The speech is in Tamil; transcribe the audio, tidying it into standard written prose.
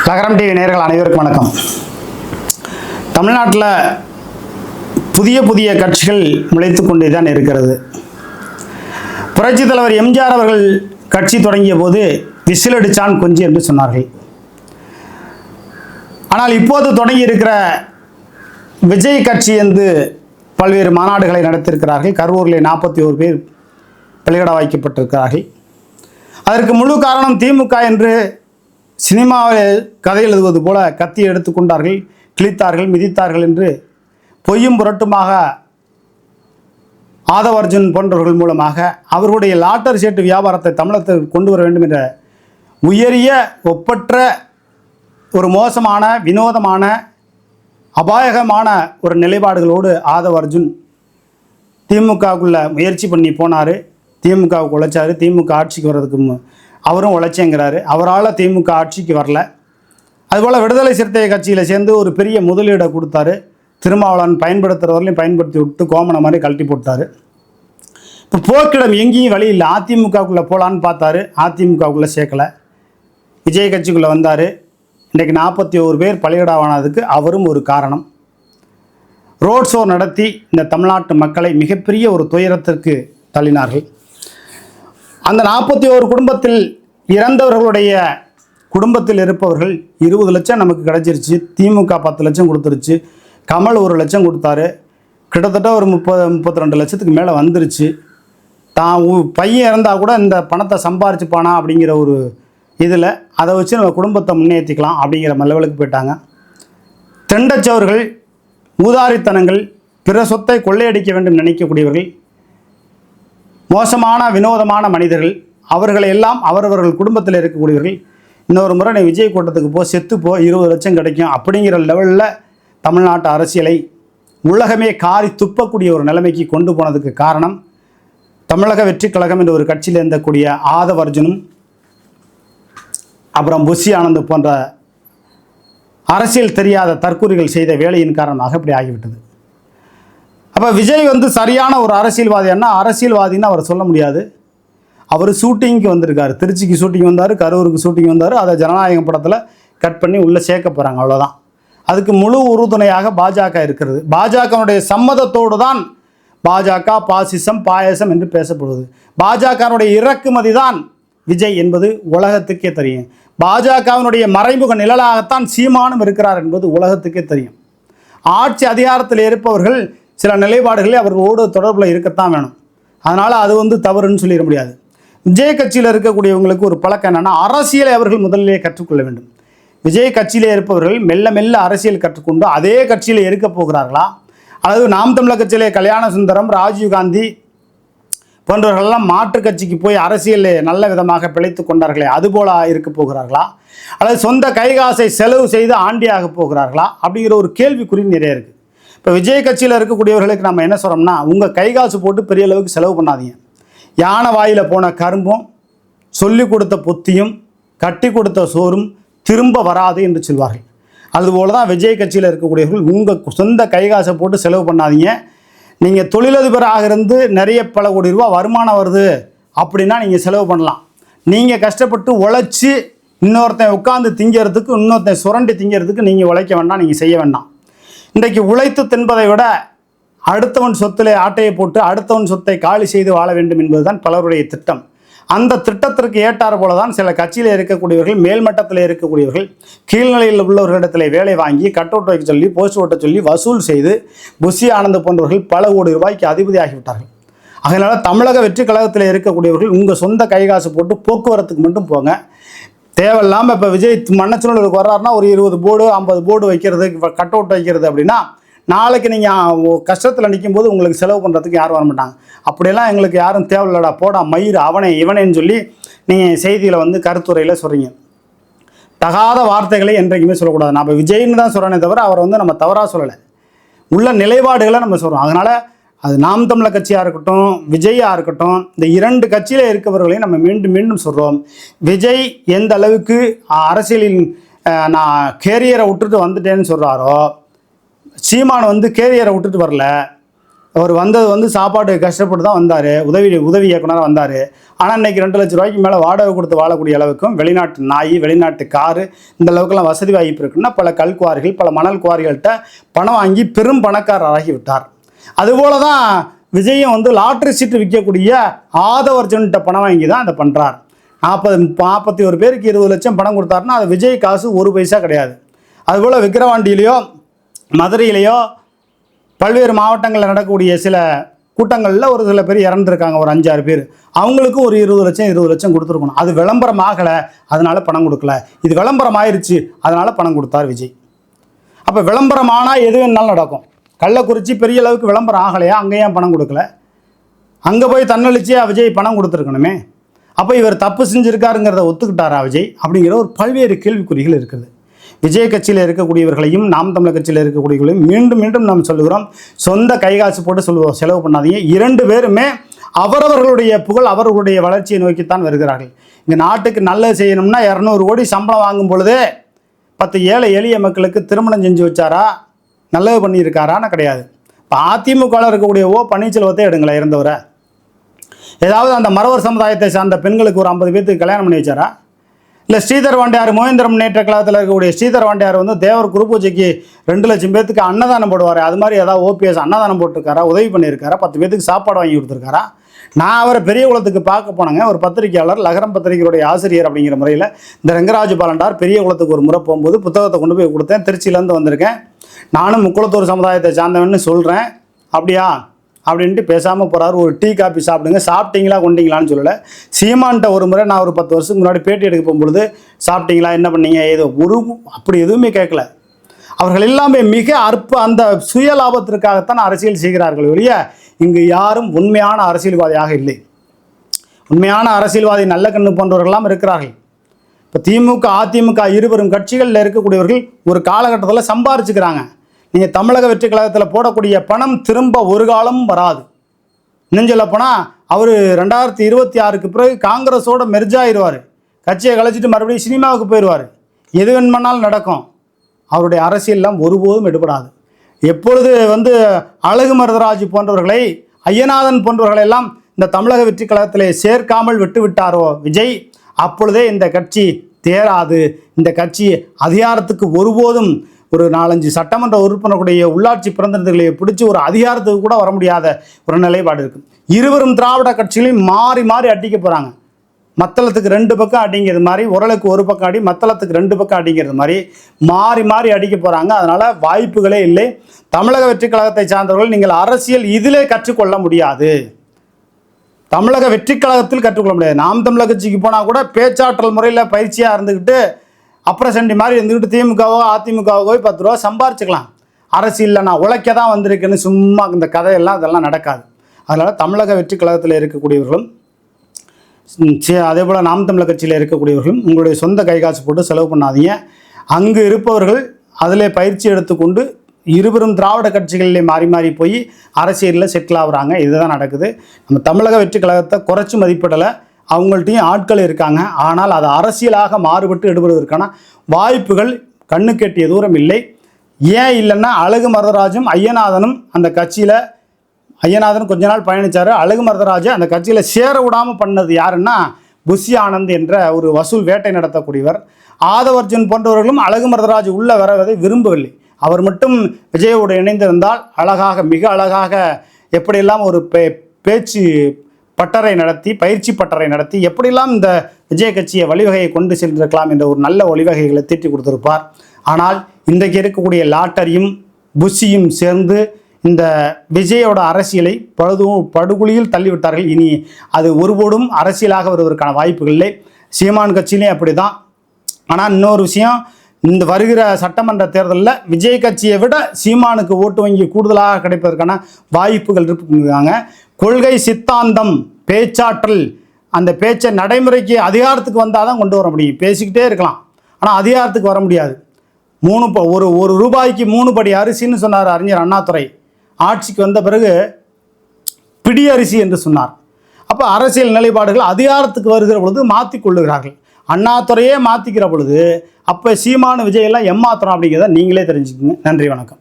தகரம் டிவி நேயர்கள் அனைவருக்கும் வணக்கம். தமிழ்நாட்டில் புதிய புதிய கட்சிகள் முளைத்து கொண்டே தான் இருக்கிறது. புரட்சித் தலைவர் எம்ஜிஆர் அவர்கள் கட்சி தொடங்கிய போது விசிலடிச்சான் கொஞ்சி என்று சொன்னார்கள். ஆனால் இப்போது தொடங்கி இருக்கிற விஜய் கட்சி என்று பல்வேறு மாநாடுகளை நடத்தியிருக்கிறார்கள். கரூரில் 41 பேர் பலிகடா வைக்கப்பட்டிருக்கிறார்கள். அதற்கு முழு காரணம் திமுக என்று சினிமாவில் கதை எழுதுவது போல கத்தி எடுத்துக்கொண்டார்கள், கிழித்தார்கள், மிதித்தார்கள் என்று பொய்யும் புரட்டுமாக ஆதவ அர்ஜுன் போன்றவர்கள் மூலமாக அவர்களுடைய லாட்டரி சீட்டு வியாபாரத்தை தமிழகத்தில் கொண்டு வர வேண்டும் என்ற உயரிய ஒப்பற்ற ஒரு மோசமான வினோதமான அபாயகமான ஒரு நிலைப்பாடுகளோடு ஆதவ அர்ஜுன் திமுகவுக்குள்ள முயற்சி பண்ணி போனார். திமுகவுக்கு உழைச்சார். திமுக ஆட்சிக்கு வர்றதுக்கு அவரும் உழைச்சேங்கிறாரு. அவரால் திமுக ஆட்சிக்கு வரல. அதுபோல் விடுதலை சிறுத்தை கட்சியில் சேர்ந்து ஒரு பெரிய முதலீடை கொடுத்தாரு. திருமாவளவன் பயன்படுத்துகிறவர்களையும் பயன்படுத்தி விட்டு கோமணம் மாதிரி கழட்டி போட்டார். இப்போ போக்கிடம் எங்கேயும் வழி இல்லை. அதிமுகவுக்குள்ளே போகலான்னு பார்த்தாரு, அதிமுகவுக்குள்ளே சேர்க்கலை. விஜய் கட்சிக்குள்ளே வந்தார். இன்றைக்கு 41 பேர் பலிகடாவானதுக்கு அவரும் ஒரு காரணம். ரோட் ஷோ நடத்தி இந்த தமிழ்நாட்டு மக்களை மிகப்பெரிய ஒரு துயரத்திற்கு தள்ளினார்கள். அந்த 41 குடும்பத்தில் இறந்தவர்களுடைய குடும்பத்தில் இருப்பவர்கள் 20 லட்சம் நமக்கு கிடச்சிருச்சு. திமுக 10 லட்சம் கொடுத்துருச்சு. கமல் 1 லட்சம் கொடுத்தாரு. கிட்டத்தட்ட ஒரு 32 லட்சத்துக்கு மேலே வந்துருச்சு. தான் பையன் இறந்தால் கூட இந்த பணத்தை சம்பாரிச்சுப்பானா அப்படிங்கிற ஒரு இதில் அதை வச்சு நம்ம குடும்பத்தை முன்னேற்றிக்கலாம் அப்படிங்கிற லெவலுக்கு போயிட்டாங்க. தெண்டச்சவர்கள், ஊதாரித்தனங்கள், பிற சொத்தை கொள்ளையடிக்க வேண்டும் நினைக்கக்கூடியவர்கள், மோசமான வினோதமான மனிதர்கள், அவர்களை எல்லாம் அவரவர்கள் குடும்பத்தில் இருக்கக்கூடியவர்கள் இன்னொரு முறை நீ விஜய் கூட்டத்துக்கு செத்துப்போ 20 லட்சம் கிடைக்கும் அப்படிங்கிற லெவலில் தமிழ்நாட்டு அரசியலை உலகமே காரி துப்பக்கூடிய ஒரு நிலைமைக்கு கொண்டு போனதுக்கு காரணம் தமிழக வெற்றி கழகம் என்ற ஒரு கட்சியில் இருந்தக்கூடிய ஆதவ அர்ஜுனும் அப்புறம் புஷி ஆனந்த் போன்ற அரசியல் தெரியாத தற்கூறிகள் செய்த வேலையின் காரணமாக இப்படி ஆகிவிட்டது. அப்போ விஜய் சரியான ஒரு அரசியல்வாதின்னா அரசியல்வாதின்னு அவர் சொல்ல முடியாது. அவர் ஷூட்டிங்க்கு வந்திருக்காரு. திருச்சிக்கு ஷூட்டிங் வந்தார், கரூருக்கு ஷூட்டிங் வந்தார். அதை ஜனநாயகம் படத்தில் கட் பண்ணி உள்ளே சேர்க்க போகிறாங்க, அவ்வளோதான். அதுக்கு முழு உறுதுணையாக பாஜக இருக்கிறது. பாஜகனுடைய சம்மதத்தோடு தான் பாஜக பாசிசம் பாயசம் என்று பேசப்படுவது. பாஜகனுடைய இறக்குமதி தான் விஜய் என்பது உலகத்துக்கே தெரியும். பாஜகவினுடைய மறைமுக நிழலாகத்தான் சீமானும் இருக்கிறார் என்பது உலகத்துக்கே தெரியும். ஆட்சி அதிகாரத்தில் இருப்பவர்கள் சில நிலைப்பாடுகளில் அவர்களோடு தொடர்பில் இருக்கத்தான் வேணும். அதனால் அது தவறுன்னு சொல்லிட முடியாது. விஜய் கட்சியில் இருக்கக்கூடியவங்களுக்கு ஒரு பழக்கம் என்னென்னா, அரசியலை அவர்கள் முதலிலே கற்றுக்கொள்ள வேண்டும். விஜய் கட்சியிலே இருப்பவர்கள் மெல்ல மெல்ல அரசியல் கற்றுக்கொண்டு அதே கட்சியில் இருக்க போகிறார்களா, அல்லது நாம் தமிழர் கட்சியிலே கல்யாண சுந்தரம், ராஜீவ்காந்தி போன்றவர்களெல்லாம் மாற்று கட்சிக்கு போய் அரசியலில் நல்ல விதமாக பிழைத்து கொண்டார்களே அதுபோல இருக்க போகிறார்களா, அல்லது சொந்த கைகாசை செலவு செய்து ஆண்டியாக போகிறார்களா அப்படிங்கிற ஒரு கேள்விக்குறி நிறைய இருக்குது. இப்போ விஜய் கட்சியில் இருக்கக்கூடியவர்களுக்கு நம்ம என்ன சொல்கிறோம்னா, உங்கள் கைகாசு போட்டு பெரிய அளவுக்கு செலவு பண்ணாதீங்க. யானை வாயில் போன கரும்பும் சொல்லி கொடுத்த புத்தியும் கட்டி கொடுத்த சோறும் திரும்ப வராது என்று சொல்வார்கள். அதுபோல தான் விஜய் கட்சியில் இருக்கக்கூடியவர்கள் உங்கள் சொந்த கைகாசை போட்டு செலவு பண்ணாதீங்க. நீங்கள் தொழிலதிபராக இருந்து நிறைய பல கோடி ரூபா வருமானம் வருது அப்படின்னா நீங்கள் செலவு பண்ணலாம். நீங்கள் கஷ்டப்பட்டு உழைச்சி இன்னொருத்தன் உட்காந்து திங்கிறதுக்கு, இன்னொருத்தன் சுரண்டி திங்கிறதுக்கு நீங்கள் உழைக்க வேண்டாம், நீங்கள் செய்ய வேண்டாம். இன்றைக்கு உழைத்து தின்பதை விட அடுத்தவன் சொத்திலே ஆட்டையை போட்டு அடுத்தவன் சொத்தை காலி செய்து வாழ வேண்டும் என்பதுதான் பலருடைய திட்டம். அந்த திட்டத்திற்கு ஏற்றாறு போல தான் சில கட்சியில் இருக்கக்கூடியவர்கள், மேல்மட்டத்தில் இருக்கக்கூடியவர்கள், கீழ்நிலையில் உள்ளவர்களிடத்தில் வேலை வாங்கி கட் அவுட் வைக்க சொல்லி, போஸ்ட் ஓட்ட சொல்லி வசூல் செய்து புஷி ஆனந்த் போன்றவர்கள் பல கோடி ரூபாய்க்கு அதிபதியாகிவிட்டார்கள். அதனால் தமிழக வெற்றி கழகத்தில் இருக்கக்கூடியவர்கள் உங்கள் சொந்த கைகாசு போட்டு போக்குவரத்துக்கு மட்டும் போங்க. தேவையில்லாமல் இப்போ விஜய் மன்னச்சனூருக்கு வர்றாருன்னா ஒரு 20 போர்டு 50 போர்டு வைக்கிறது, கட் அவுட் வைக்கிறது அப்படின்னா நாளைக்கு நீங்கள் கஷ்டத்தில் நிற்கும்போது உங்களுக்கு செலவு பண்ணுறதுக்கு யாரும் வர மாட்டாங்க. அப்படியெல்லாம் எங்களுக்கு யாரும் தேவையில்லடா, போடா மயிர் அவனே இவனேன்னு சொல்லி நீங்கள் செய்தியில் கருத்துரையில் சொல்கிறீங்க. தகாத வார்த்தைகளை என்றைக்குமே சொல்லக்கூடாது. நான் இப்போ விஜய்னு தான் சொல்கிறேனே தவிர அவர் நம்ம தவறாக சொல்லலை. உள்ள நிலைப்பாடுகளை நம்ம சொல்கிறோம். அதனால் அது நாம் தமிழர் கட்சியாக இருக்கட்டும், விஜயாக இருக்கட்டும், இந்த 2 கட்சியில் இருக்கவர்களையும் நம்ம மீண்டும் மீண்டும் சொல்கிறோம். விஜய் எந்த அளவுக்கு அரசியலின் நான் கேரியரை விட்டுட்டு வந்துட்டேன்னு சொல்கிறாரோ, சீமான் கேரியரை விட்டுட்டு வரல. அவர் வந்தது வந்து சாப்பாடு கஷ்டப்பட்டு தான் வந்தார், உதவி இயக்குனராக வந்தார். ஆனால் இன்றைக்கி 2 லட்ச ரூபாய்க்கு மேலே வாடகை கொடுத்து வாழக்கூடிய அளவுக்கும் வெளிநாட்டு நாய், வெளிநாட்டு காரு, இந்த அளவுக்குலாம் வசதி வாய்ப்பு இருக்குன்னா பல கல்குவாரிகள், பல மணல் குவாரிகள்கிட்ட பணம் வாங்கி பெரும் பணக்காரராகி விட்டார். அதுபோல தான் விஜயும் வந்து லாட்ரி சீட்டு விற்கக்கூடிய ஆதவர்ஜன்கிட்ட பணம் வாங்கி தான் அதை பண்ணுறார். 41 பேருக்கு 20 லட்சம் பணம் கொடுத்தாருன்னா அது விஜய் காசு 1 பைசா கிடையாது. அதுபோல் விக்கிரவாண்டியிலையோ மதுரையிலையோ பல்வேறு மாவட்டங்களில் நடக்கக்கூடிய சில கூட்டங்களில் ஒரு சில பேர் இறந்துருக்காங்க, ஒரு 5-6 பேர். அவங்களுக்கு ஒரு 20 லட்சம் கொடுத்துருக்கணும். அது விளம்பரம் ஆகலை, அதனால் பணம் கொடுக்கல. இது விளம்பரம் ஆயிடுச்சு, அதனால் பணம் கொடுத்தார் விஜய். அப்போ விளம்பரம் ஆனால் எது வேணாலும் நடக்கும். கள்ளக்குறிச்சி பெரிய அளவுக்கு விளம்பரம் ஆகலையா, அங்கே ஏன் பணம் கொடுக்கல? அங்கே போய் தன்னழிச்சியா விஜய் பணம் கொடுத்துருக்கணுமே. அப்போ இவர் தப்பு செஞ்சுருக்காருங்கிறத ஒத்துக்கிட்டாரா விஜய் அப்படிங்கிற ஒரு பல்வேறு கேள்விக்குறிகள் இருக்குது. விஜய் கட்சியில் இருக்கக்கூடியவர்களையும் நாம் தமிழர் கட்சியில் இருக்கக்கூடியவர்களையும் மீண்டும் மீண்டும் நாம் சொல்லுகிறோம், சொந்த கைகாசு போட்டு செலவு பண்ணாதீங்க. 2 பேருமே அவரவர்களுடைய புகழ், அவர்களுடைய வளர்ச்சியை நோக்கித்தான் வருகிறார்கள். இங்கே நாட்டுக்கு நல்லது செய்யணும்னா 200 கோடி சம்பளம் வாங்கும் பொழுதே 10 ஏழை எளிய மக்களுக்கு திருமணம் செஞ்சு வச்சாரா, நல்லது பண்ணியிருக்காரான்னு கிடையாது. இப்போ அதிமுகவில் இருக்கக்கூடிய பன்னீர்செல்வத்தை எடுங்களேன், இருந்தவரை ஏதாவது அந்த மறவர் சமுதாயத்தை சார்ந்த பெண்களுக்கு ஒரு 50 பேருக்கு கல்யாணம் பண்ணி வச்சாரா? இல்லை ஸ்ரீதர் வாண்டியார், மோகேந்திர முன்னேற்ற கழகத்தில் இருக்கக்கூடிய ஸ்ரீதர் வாண்டியார் வந்து தேவர் குருபூஜைக்கு 2 லட்சம் பேத்துக்கு அன்னதானம் போடுவார். அது மாதிரி ஏதாவது ஓபிஎஸ் அன்னதானம் போட்டிருக்காரா, உதவி பண்ணியிருக்காரா, 10 பேத்துக்கு சாப்பாடு வாங்கி கொடுத்துருக்காரா? நான் அவரை பெரிய குளத்துக்கு பார்க்க போனேங்க. ஒரு பத்திரிகையாளர், லகரம் பத்திரிகையுடைய ஆசிரியர் அப்படிங்கிற முறையில் இந்த ரெங்கராஜ் பாலண்டார் பெரிய குளத்துக்கு ஒரு முறை போகும்போது புத்தகத்தை கொண்டு போய் கொடுத்தேன். திருச்சியிலேருந்து வந்திருக்கேன், நானும் முக்குளத்தூர் சமுதாயத்தை சார்ந்தவன்னு சொல்கிறேன், அப்படியா அப்படின்ட்டு பேசாமல் போகிறாரு. ஒரு டீ காப்பி சாப்பிடுங்க, சாப்பிட்டீங்களா கொண்டீங்களான்னு சொல்லலை. சீமான்ட்ட ஒரு முறை நான் ஒரு 10 வருஷத்துக்கு முன்னாடி பேட்டி எடுக்க போகும்பொழுது சாப்பிட்டீங்களா, என்ன பண்ணீங்க, ஏதோ அப்படி எதுவுமே கேட்கல. அவர்கள் எல்லாமே மிக அந்த சுய லாபத்திற்காகத்தான் அரசியல் செய்கிறார்கள் ஒழிய இங்கு யாரும் உண்மையான அரசியல்வாதியாக இல்லை. உண்மையான அரசியல்வாதி நல்ல கண்ணு போன்றவர்கள்லாம் இருக்கிறார்கள். இப்போ திமுக அதிமுக இருவரும் கட்சிகளில் இருக்கக்கூடியவர்கள் ஒரு காலகட்டத்தில் சம்பாரிச்சுக்கிறாங்க. நீங்கள் தமிழக வெற்றி கழகத்தில் போடக்கூடிய பணம் திரும்ப ஒரு காலமும் வராது. இன்னும் சொல்லப்போனால் அவர் 2026க்கு பிறகு காங்கிரஸோட மெர்ஜ் ஆயிடுவார். கட்சியை கழிச்சிட்டு மறுபடியும் சினிமாவுக்கு போயிடுவார். எது வேணுமானாலும் நடக்கும். அவருடைய அரசியல்லாம் ஒருபோதும் எடுபடாது. எப்பொழுது வந்து அழகு மருதராஜ் போன்றவர்களை, ஐயநாதன் போன்றவர்களெல்லாம் இந்த தமிழக வெற்றி கழகத்திலே சேர்க்காமல் விட்டுவிட்டாரோ விஜய், அப்பொழுதே இந்த கட்சி தேராது. இந்த கட்சி அதிகாரத்துக்கு ஒருபோதும் ஒரு 4-5 சட்டமன்ற உறுப்பினர்களுடைய உள்ளாட்சி பிரதிநிதிகளை பிடிச்சி ஒரு அதிகாரத்துக்கு கூட வர முடியாத ஒரு நிலைப்பாடு இருக்குது. இருவரும் திராவிட கட்சிகளையும் மாறி மாறி அடிக்க போகிறாங்க. மத்தளத்துக்கு 2 பக்கம் அடிங்கிறது மாதிரி, உரலுக்கு ஒரு பக்கம் அடி, மத்தளத்துக்கு 2 பக்கம் அடிங்கிறது மாதிரி மாறி மாறி அடிக்க போகிறாங்க. அதனால் வாய்ப்புகளே இல்லை. தமிழக வெற்றி கழகத்தை சார்ந்தவர்கள் நீங்கள் அரசியல் இதிலே கற்றுக்கொள்ள முடியாது. தமிழக வெற்றி கழகத்தில் கற்றுக்கொள்ள முடியாது. நாம் தமிழக கட்சிக்கு போனால் கூட பேச்சாற்றல் முறையில் பயிற்சியாக இருந்துக்கிட்டு அப்புறம் சண்டி மாதிரி இருந்துக்கிட்டு திமுகவோ அதிமுகவோ போய் 10 ரூபா சம்பாரிச்சுக்கலாம். அரசியலில் நான் உழைக்க தான் வந்திருக்கேன்னு சும்மா இந்த கதையெல்லாம் அதெல்லாம் நடக்காது. அதனால் தமிழக வெற்றி கழகத்தில் இருக்கக்கூடியவர்களும் அதே போல் நாம் தமிழர் கட்சியில் இருக்கக்கூடியவர்களும் உங்களுடைய சொந்த கைகாசு போட்டு செலவு பண்ணாதீங்க. அங்கு இருப்பவர்கள் அதில் பயிற்சி எடுத்துக்கொண்டு இருவரும் திராவிட கட்சிகளிலே மாறி மாறி போய் அரசியலில் செட்டில் ஆகுறாங்க. இதுதான் நடக்குது. நம்ம தமிழக வெற்றி கழகத்தை குறைச்சி மதிப்பிடலை. அவங்கள்ட்டையும் ஆட்கள் இருக்காங்க. ஆனால் அது அரசியலாக மாறுபட்டு எடுபடுவதற்கான வாய்ப்புகள் கண்ணு கெட்டிய தூரம் இல்லை. ஏன் இல்லைன்னா அழகு மருதராஜும் ஐயநாதனும் அந்த கட்சியில், ஐயநாதன் கொஞ்ச நாள் பயணித்தார், அழகு மருதராஜை அந்த கட்சியில் சேர விடாமல் பண்ணது யாருன்னா புஷி ஆனந்த் என்ற ஒரு வசூல் வேட்டை நடத்தக்கூடியவர். ஆதவர்ஜன் போன்றவர்களும் அழகு மருதராஜ் உள்ள வரவதை விரும்பவில்லை. அவர் மட்டும் விஜயோடு இணைந்திருந்தால் அழகாக, மிக அழகாக எப்படியெல்லாம் ஒரு பேச்சு பட்டறை நடத்தி, பயிற்சி பட்டறை நடத்தி எப்படியெல்லாம் இந்த விஜய் கட்சியை வழிவகையை கொண்டு சென்றிருக்கலாம் என்ற ஒரு நல்ல வழிவகைகளை தீட்டி கொடுத்திருப்பார். ஆனால் இன்றைக்கு இருக்கக்கூடிய லாட்டரியும் புஷியும் சேர்ந்து இந்த விஜயோட அரசியலை படுகொலியில் தள்ளிவிட்டார்கள். இனி அது ஒருபோதும் அரசியலாக வருவதற்கான வாய்ப்புகள் இல்லை. சீமான் கட்சியிலே அப்படி தான். ஆனால் இன்னொரு விஷயம், இந்த வருகிற சட்டமன்ற தேர்தலில் விஜய் கட்சியை விட சீமானுக்கு ஓட்டு வங்கி கூடுதலாக கிடைப்பதற்கான வாய்ப்புகள் இருக்காங்க. கொள்கை, சித்தாந்தம், பேச்சாற்றல், அந்த பேச்சை நடைமுறைக்கு அதிகாரத்துக்கு வந்தால் தான் கொண்டு வர முடியும். பேசிக்கிட்டே இருக்கலாம், ஆனால் அதிகாரத்துக்கு வர முடியாது. ஒரு ரூபாய்க்கு 3 படி அரிசின்னு சொன்னார் அறிஞர் அண்ணாதுரை. ஆட்சிக்கு வந்த பிறகு பிடி அரிசி என்று சொன்னார். அப்போ அரசியல் நிலைப்பாடுகள் அதிகாரத்துக்கு வருகிற பொழுது மாற்றி கொள்ளுகிறார்கள். அண்ணாதுரையே மாற்றிக்கிற பொழுது அப்போ சீமானு விஜயெல்லாம் எம்மாத்திரம் அப்படிங்கிறத நீங்களே தெரிஞ்சுக்கோங்க. நன்றி, வணக்கம்.